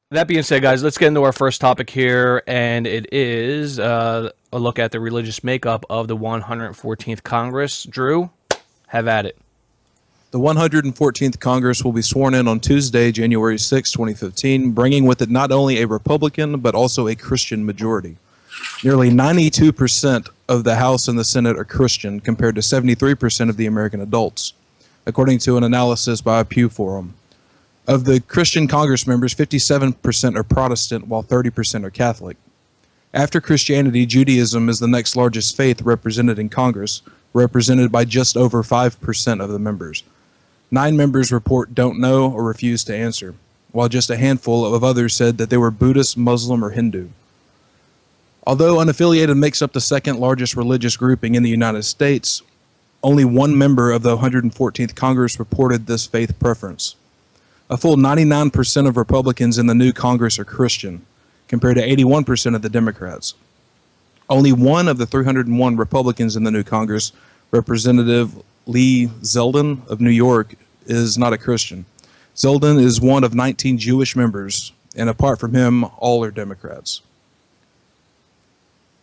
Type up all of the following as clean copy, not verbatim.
That being said, guys, let's get into our first topic here, and it is a look at the religious makeup of the 114th Congress. Drew, have at it. The 114th Congress will be sworn in on Tuesday, January 6, 2015, bringing with it not only a Republican, but also a Christian majority. Nearly 92% of the House and the Senate are Christian, compared to 73% of the American adults, according to an analysis by Pew Poll. Of the Christian Congress members, 57% are Protestant, while 30% are Catholic. After Christianity, Judaism is the next largest faith represented in Congress, represented by just over 5% of the members. 9 members report don't know or refuse to answer, while just a handful of others said that they were Buddhist, Muslim, or Hindu. Although unaffiliated makes up the second largest religious grouping in the United States, only one member of the 114th Congress reported this faith preference. A full 99% of Republicans in the new Congress are Christian, compared to 81% of the Democrats. Only one of the 301 Republicans in the new Congress, Representative Lee Zeldin of New York, is not a Christian. Zeldin is one of 19 Jewish members, and apart from him, all are Democrats.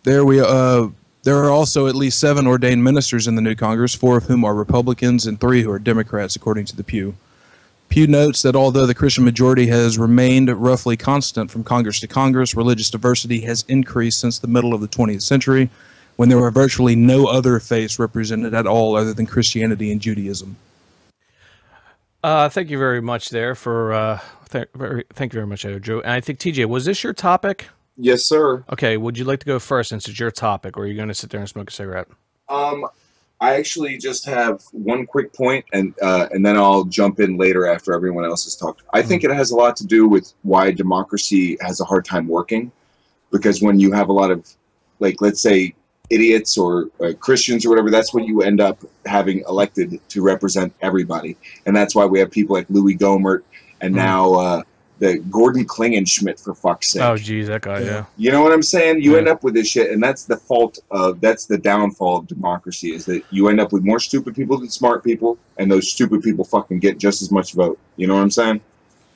There are also at least 7 ordained ministers in the new Congress, 4 of whom are Republicans and 3 who are Democrats, according to the Pew. Pew notes that although the Christian majority has remained roughly constant from Congress to Congress, religious diversity has increased since the middle of the 20th century, when there were virtually no other faiths represented at all other than Christianity and Judaism. Thank you very much there for thank you very much, Drew. And I think TJ, was this your topic? Yes, sir. Okay, would you like to go first since it's your topic, or are you going to sit there and smoke a cigarette? I actually just have one quick point, and then I'll jump in later after everyone else has talked. I think it has a lot to do with why democracy has a hard time working, because when you have a lot of, like, let's say, idiots or Christians or whatever, that's what you end up having elected to represent everybody, and that's why we have people like Louis Gohmert and now the Gordon Klingenschmidt, for fuck's sake. Oh, geez, that guy, yeah. You know what I'm saying? You end up with this shit, and that's the fault of, that's the downfall of democracy, is that you end up with more stupid people than smart people, and those stupid people fucking get just as much vote. You know what I'm saying?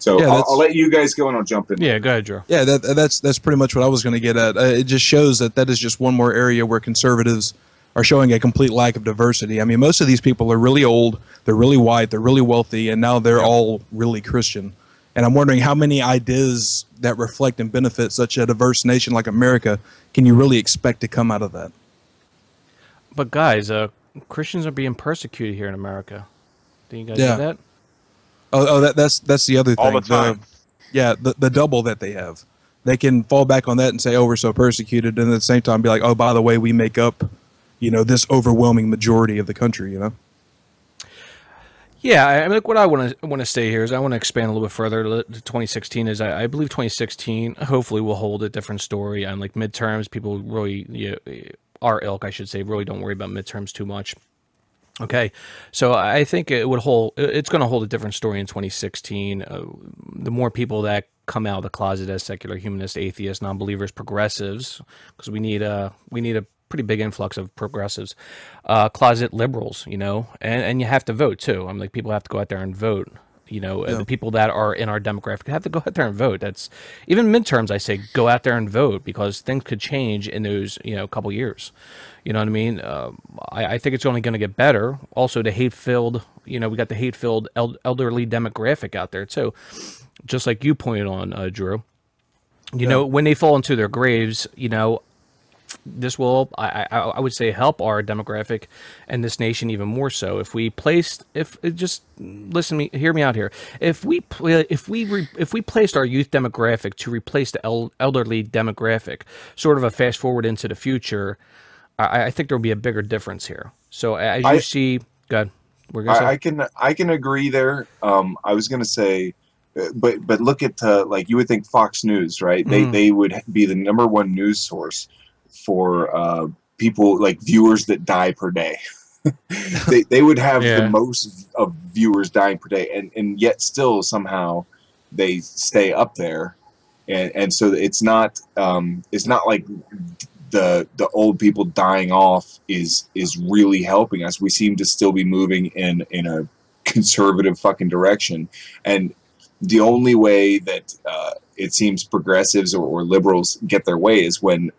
So yeah, I'll let you guys go, and I'll jump in. Yeah, go ahead, Joe. Yeah, that's pretty much what I was going to get at. It just shows that is just one more area where conservatives are showing a complete lack of diversity. I mean, most of these people are really old, they're really white, they're really wealthy, and now they're all really Christian. And I'm wondering how many ideas that reflect and benefit such a diverse nation like America can you really expect to come out of that? But guys, Christians are being persecuted here in America. Do you guys know that? That's the other thing. All the time. The double that they have. They can fall back on that and say, oh, we're so persecuted, and at the same time be like, oh, by the way, we make up, this overwhelming majority of the country, Yeah, I mean, what I want to say here is I want to expand a little bit further. 2016 is, I believe 2016 hopefully will hold a different story. On like midterms, people really, our ilk, I should say, really don't worry about midterms too much. Okay, so I think it's going to hold a different story in 2016. The more people that come out of the closet as secular, humanist, atheists, non-believers, progressives, because we need a pretty big influx of progressives, closet liberals, and you have to vote too. I'm like, people have to go out there and vote. The people that are in our demographic have to go out there and vote. That's even midterms. I say go out there and vote, because things could change in those couple years. You know what I mean? I think it's only going to get better. Also, the hate-filled, we got the hate-filled elderly demographic out there too, just like you pointed on, Drew. When they fall into their graves, this will, I would say, help our demographic and this nation even more so. If we placed, hear me out here. If we placed our youth demographic to replace the elderly demographic, sort of a fast forward into the future, I think there will be a bigger difference here. So as you see, God, we're gonna say. I can agree there. I was gonna say, but look at like, you would think Fox News, right? They would be the #1 news source for people, like viewers that die per day. they would have the most of viewers dying per day, and yet still somehow they stay up there, and so it's not like the old people dying off is really helping us. We seem to still be moving in a conservative fucking direction, and the only way that it seems progressives or liberals get their way is when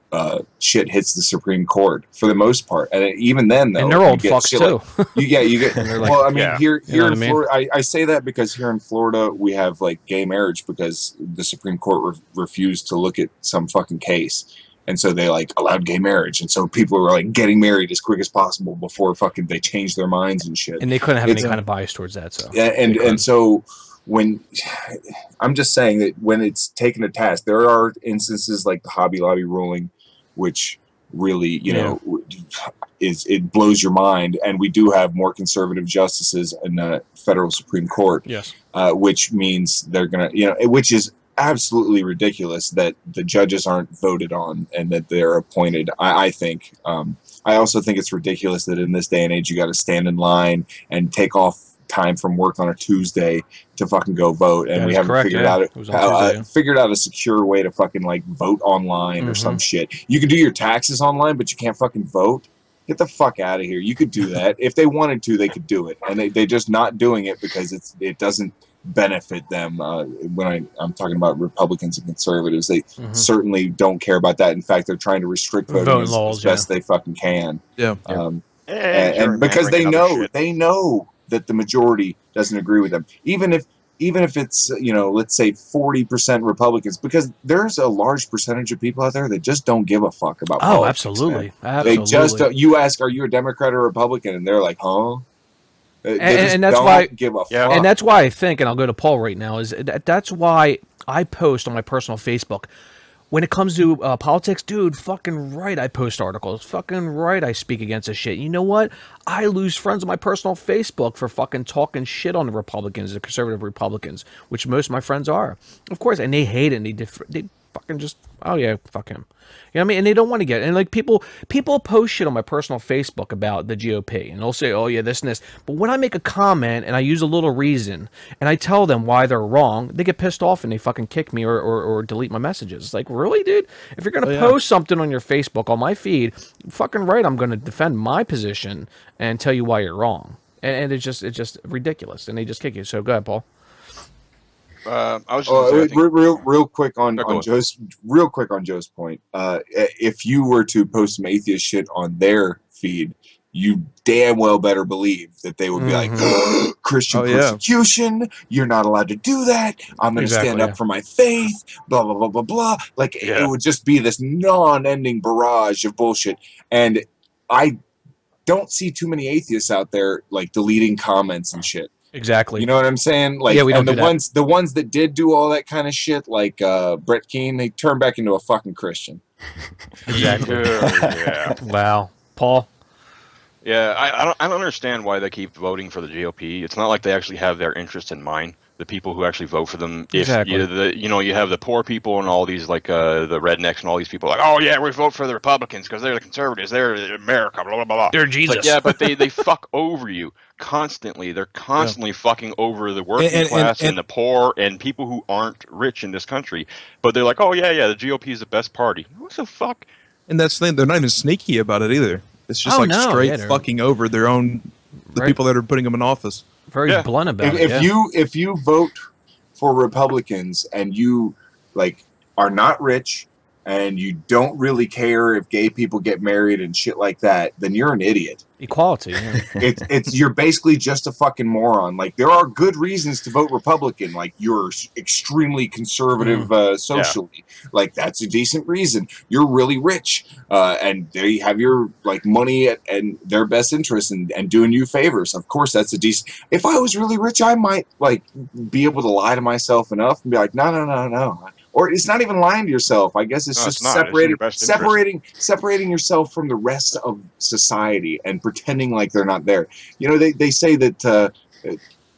shit hits the Supreme Court for the most part, and even then though, And they're old fucks too. Like, you get. Like, well, I mean, here you know in what I mean? Florida, I say that because here in Florida we have like gay marriage because the Supreme Court refused to look at some fucking case. And so they like allowed gay marriage, and so people were like getting married as quick as possible before fucking they changed their minds and shit. And they couldn't have any kind of bias towards that. So yeah, and so when I'm just saying that when it's taken to task, there are instances like the Hobby Lobby ruling, which really it blows your mind, and we do have more conservative justices in the federal Supreme Court. Yes, which means they're gonna which is absolutely ridiculous that the judges aren't voted on and that they're appointed. I think. I also think it's ridiculous that in this day and age you got to stand in line and take off time from work on a Tuesday to fucking go vote, and we haven't figured out a secure way to fucking like vote online or some shit. You can do your taxes online, but you can't fucking vote. Get the fuck out of here. You could do that if they wanted to. They could do it, and they're just not doing it because it doesn't benefit them. When I'm talking about Republicans and conservatives, they certainly don't care about that. In fact, they're trying to restrict voting as best they fucking can. Yeah. And because they know that the majority doesn't agree with them, even if it's let's say 40% Republicans, because there's a large percentage of people out there that just don't give a fuck about politics. Absolutely. They just you ask, are you a Democrat or Republican, and they're like, huh? And that's why give a fuck. And that's why I think, and I'll go to Paul right now, is that's why I post on my personal Facebook when it comes to politics. Dude, fucking right, I post articles. Fucking right, I speak against this shit. You know what? I lose friends on my personal Facebook for fucking talking shit on the Republicans, the conservative Republicans, which most of my friends are, of course, and they hate it. And they fucking just, oh yeah, fuck him. You know what I mean? And they don't want to get it. And like people post shit on my personal Facebook about the GOP, and they'll say, oh yeah, this and this. But when I make a comment and I use a little reason and I tell them why they're wrong, they get pissed off and they fucking kick me or delete my messages. It's like, really, dude? If you're gonna post something on your Facebook on my feed, fucking right, I'm gonna defend my position and tell you why you're wrong. And it's just ridiculous. And they just kick you. So go ahead, Paul. I was just real quick on Joe's point. If you were to post some atheist shit on their feed, you damn well better believe that they would be like, Christian persecution, you're not allowed to do that. I'm going to stand up for my faith, blah, blah, blah, blah, blah. Like, it would just be this non-ending barrage of bullshit. And I don't see too many atheists out there, like, deleting comments and shit. Exactly. You know what I'm saying? Like, we don't do the ones that did do all that kind of shit, like Brett Keane, they turned back into a fucking Christian. Exactly. Wow. Paul? Yeah, I don't understand why they keep voting for the GOP. It's not like they actually have their interest in mind. The people who actually vote for them. Exactly. You have the poor people and all these like the rednecks and all these people like, oh yeah, we vote for the Republicans because they're the conservatives, they're America, blah blah blah. They're Jesus. Like, yeah, but they fuck over you constantly. They're constantly fucking over the working class and the poor and people who aren't rich in this country. But they're like, oh yeah, the GOP is the best party. What the fuck? And that's the thing. They're not even sneaky about it either. It's just straight fucking over the people that are putting them in office. Very blunt about it. If you vote for Republicans and you like are not rich and you don't really care if gay people get married and shit like that, then you're an idiot. Equality. Yeah. You're basically just a fucking moron. Like, there are good reasons to vote Republican. Like, you're extremely conservative socially. Like, that's a decent reason. You're really rich, and they have your like money and their best interest and doing you favors. Of course, that's a decent. If I was really rich, I might like be able to lie to myself enough and be like, no. Or it's not even lying to yourself. I guess it's just separating yourself from the rest of society and pretending like they're not there. You know, they say that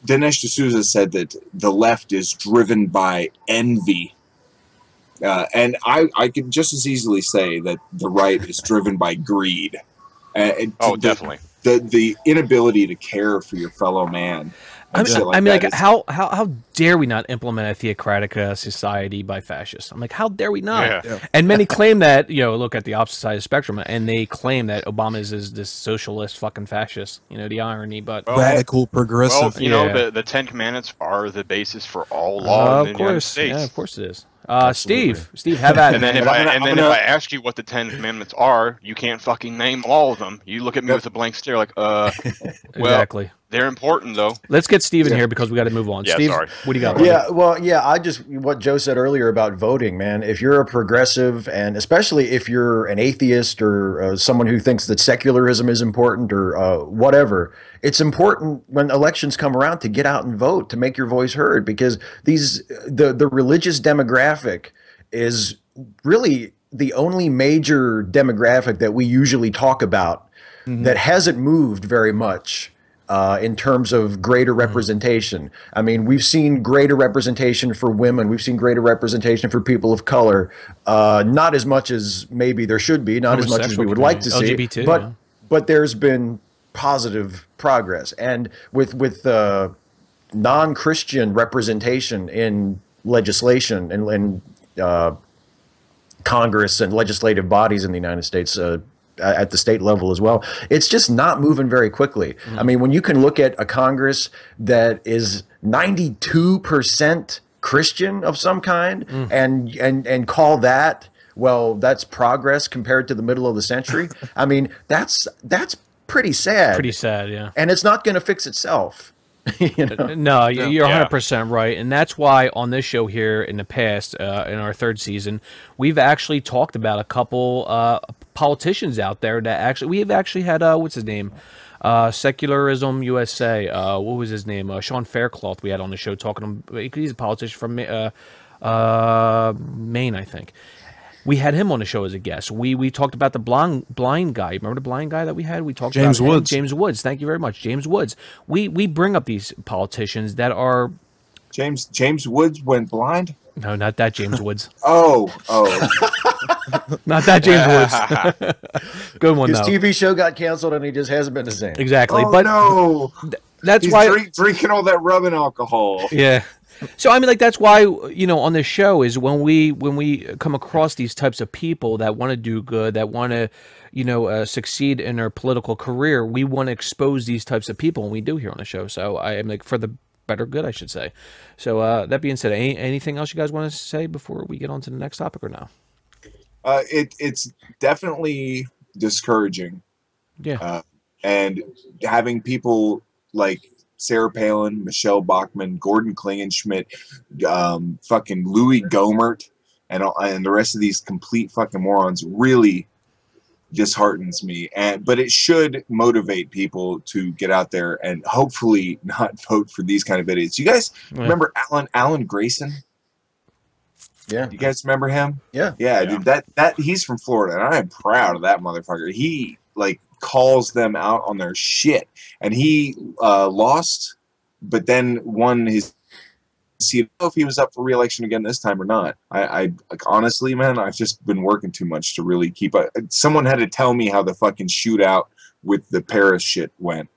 Dinesh D'Souza said that the left is driven by envy. And I could just as easily say that the right is driven by greed. Definitely. The inability to care for your fellow man. How dare we not implement a theocratic society by fascists? I'm like, how dare we not? Yeah. And many claim that, look at the opposite side of the spectrum, and they claim that Obama is this socialist fucking fascist. The irony, but radical progressive. Well, the 10 Commandments are the basis for all law in the United States. Yeah, of course it is. Steve, have at it. And then, man. if I ask you what the 10 Commandments are, you can't fucking name all of them. You look at me with a blank stare, like, well, exactly. They're important, though. Let's get Steve in here because we got to move on. Yeah, Steve, sorry. what do you got? Buddy? Yeah, well, yeah, what Joe said earlier about voting, man. If you're a progressive, and especially if you're an atheist or someone who thinks that secularism is important or whatever, it's important when elections come around to get out and vote, to make your voice heard, because the religious demographic is really the only major demographic that we usually talk about that hasn't moved very much. In terms of greater representation. I mean, we've seen greater representation for women. We've seen greater representation for people of color. Not as much as maybe there should be, not as much as we would like to see. LGBT, but there's been positive progress. And with non-Christian representation in legislation and Congress and legislative bodies in the United States, at the state level as well, it's just not moving very quickly. I mean, when you can look at a Congress that is 92% Christian of some kind and call that, well, that's progress compared to the middle of the century. I mean, that's pretty sad. Pretty sad, yeah. And it's not going to fix itself. You know? No, you're 100% right, and that's why on this show here in the past, in our third season, we've actually talked about a couple politicians out there that we've actually had what's his name, Secularism USA. What was his name? Sean Faircloth. We had on the show talking. He's a politician from Maine, I think. We had him on the show as a guest. We talked about the blind guy. Remember the blind guy that we had? We talked James about Woods. James Woods. Thank you very much, James Woods. We bring up these politicians that are. James Woods went blind. No, not that James Woods. Oh, not that James Woods. Good one. His though. TV show got canceled, and he just hasn't been the same. Exactly, oh but no, that's he's why drinking all that rubbing alcohol. Yeah. So I mean, like that's why on this show is when we come across these types of people that want to do good, that want to succeed in their political career, we want to expose these types of people, and we do here on the show. So I am like for the better good, I should say. So that being said, anything else you guys want to say before we get on to the next topic or no? It's definitely discouraging. Yeah. And having people like Sarah Palin, Michelle Bachmann, Gordon Klingenschmidt, fucking Louis Gohmert, and the rest of these complete fucking morons really disheartens me. But it should motivate people to get out there and hopefully not vote for these kind of idiots. You guys remember Alan Grayson? Yeah. You guys remember him? Yeah. Yeah, dude, that he's from Florida, and I am proud of that motherfucker. He calls them out on their shit, and he lost, but then won his seat. I don't know if he was up for re-election again this time or not. I honestly, man, I've just been working too much to really keep up. Someone had to tell me how the fucking shootout with the Paris shit went.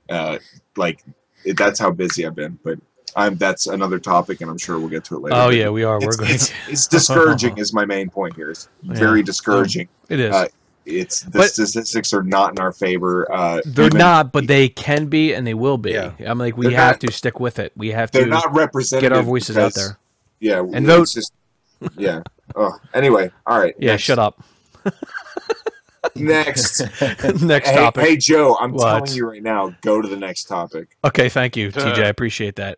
That's how busy I've been, but that's another topic, and I'm sure we'll get to it later. Oh yeah, we are. It's discouraging is my main point here. It's very discouraging. It is. Statistics are not in our favor. They're not, but they can be and they will be. Yeah. I'm like, we have to stick with it. We have to. They're not representative. Get our voices out there. Yeah, and vote. Yeah. Anyway, all right. Yeah, shut up. Next topic. Hey Joe, I'm telling you right now, go to the next topic. Okay, thank you, TJ. I appreciate that.